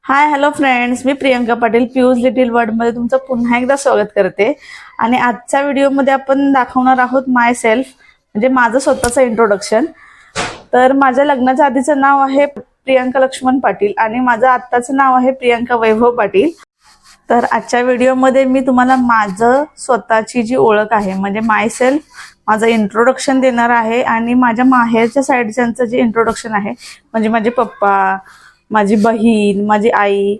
Hi hello friends, मी Priyanka Patil प्यूज little world मध्ये तुमचं पुन्हा एकदा स्वागत करते। आणि आजच्या व्हिडिओमध्ये आपण दाखवणार आहोत माय सेल्फ, म्हणजे माझं स्वतःचं इंट्रोडक्शन। तर माझ्या लग्नाच्या आधीचं नाव आहे प्रियंका लक्ष्मण पाटील आणि माझं आत्ताचं नाव आहे प्रियंका वैभव पाटील। तर आजच्या व्हिडिओमध्ये मी तुम्हाला माझं स्वतःची जी ओळख आहे म्हणजे माय सेल्फ, माझं इंट्रोडक्शन देणार आहे आणि माझ्या माहेरच्या साईडचं जे इंट्रोडक्शन आहे म्हणजे माझे पप्पा, माझी बहीण, माझी आई,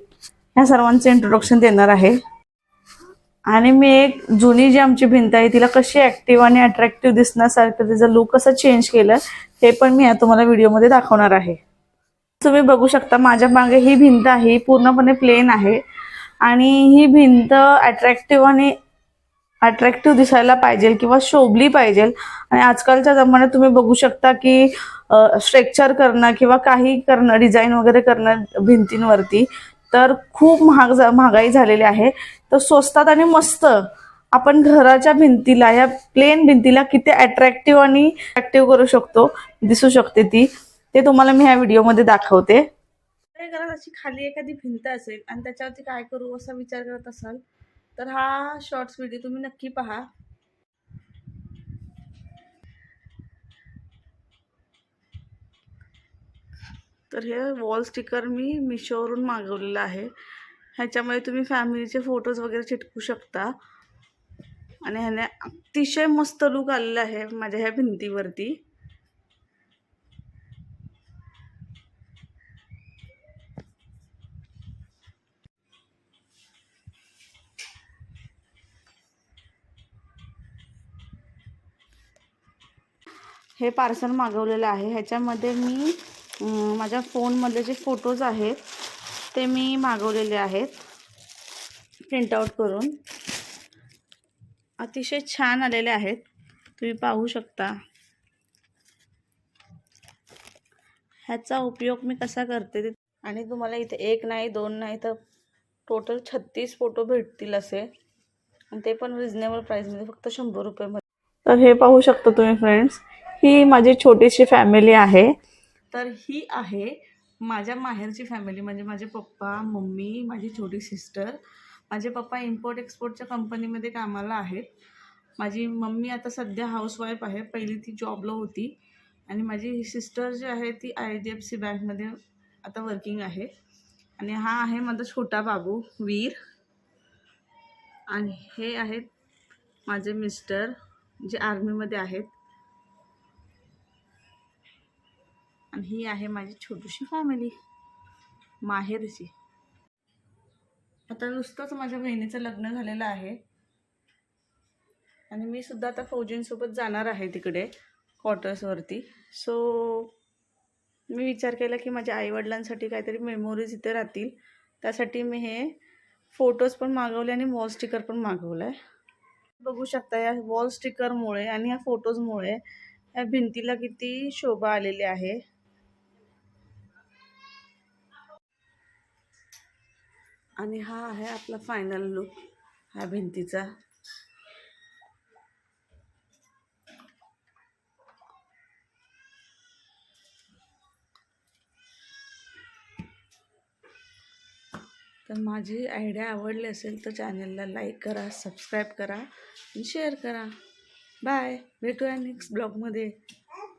ह्या सर्वांचं इंट्रोडक्शन देणार आहे। आणि मी एक जुनी जी आमची भिंत आहे तिला कशी ऍक्टिव्ह आणि अट्रॅक्टिव्ह दिसण्यासारखं तिचं लुक कसं चेंज केलं हे पण मी तुम्हाला व्हिडिओमध्ये दाखवणार आहे। तुम्ही बघू शकता माझ्या मागे ही भिंत आहे, पूर्णपणे प्लेन आहे आणि ही भिंत अट्रॅक्टिव्ह दिसायला पाहिजे किंवा शोभली पाहिजे। आणि आजकालच्या जमान्यात तुम्ही बघू शकता की स्ट्रक्चर करणं किंवा काही करणं, डिझाईन वगैरे करणं भिंतींवरती तर खूप महागाई झालेली आहे। तर स्वस्तात आणि मस्त आपण घराच्या भिंतीला, या प्लेन भिंतीला किती अट्रॅक्टिव्ह आणि ऍक्टिव्ह करू शकतो, दिसू शकते ती, ते तुम्हाला मी ह्या व्हिडिओमध्ये दाखवते। घरात अशी खाली एखादी भिंत असेल आणि त्याच्यावरती काय करू असा विचार करत असाल तर हा शॉर्ट्स व्हिडिओ तुम्ही नक्की पहा। तर हे वॉल स्टिकर मी मिशोवरून मागवलेलं आहे। ह्याच्यामध्ये तुम्ही फॅमिलीचे फोटोज वगैरे चिटकू शकता आणि ह्याने अतिशय मस्त लुक आलेला आहे माझ्या ह्या भिंतीवरती। हे पार्सल मागवलेलं आहे। ह्याच्यामध्ये मी माझ्या फोनमधले जे फोटोज आहेत ते मी मागवलेले आहेत प्रिंटआउट करून। अतिशय छान आलेले आहेत, तुम्ही पाहू शकता। ह्याचा उपयोग मी कसा करते आणि तुम्हाला इथे एक नाही, दोन नाही, तर टोटल 36 फोटो भेटतील असे, आणि ते पण रिजनेबल प्राईसमध्ये, फक्त 100 रुपयामध्ये। तर हे पाहू शकता तुम्ही फ्रेंड्स, ही माझी छोटीशी फॅमिली आहे। तर ही आहे माझ्या माहेरची फॅमिली, म्हणजे माझे पप्पा, मम्मी, माझी छोटी सिस्टर। माझे पप्पा इम्पोर्ट एक्सपोर्टच्या कंपनीमध्ये कामाला आहेत। माझी मम्मी आता सध्या हाऊसवाईफ आहे, पहिली ती जॉबला होती। आणि माझी सिस्टर जी आहे ती IDFC बँकमध्ये आता वर्किंग आहे। आणि हा आहे माझा छोटा बाबू वीर। आणि हे आहेत माझे मिस्टर जे आर्मीमध्ये आहेत। आणि ही आहे माझी छोटीशी फॅमिली माहेरची। आता नुसतंच माझ्या बहिणीचं लग्न झालेलं आहे आणि मी सुद्धा आता फौजींसोबत जाणार आहे तिकडे क्वार्टर्सवरती। सो मी विचार केला की माझ्या आईवडिलांसाठी काहीतरी मेमोरीज इथे राहतील, त्यासाठी मी हे फोटोज पण मागवले आणि वॉल स्टिकर पण मागवलं आहे। बघू शकता या वॉल स्टिकरमुळे आणि या फोटोजमुळे या भिंतीला किती शोभा आलेली आहे। आणि हा आहे आपला फायनल लुक ह्या भिंतीचा। तर माझी आयडिया आवडली असेल तर चॅनलला लाईक करा, सबस्क्राईब करा आणि शेअर करा। बाय, भेटूया नेक्स्ट ब्लॉगमध्ये।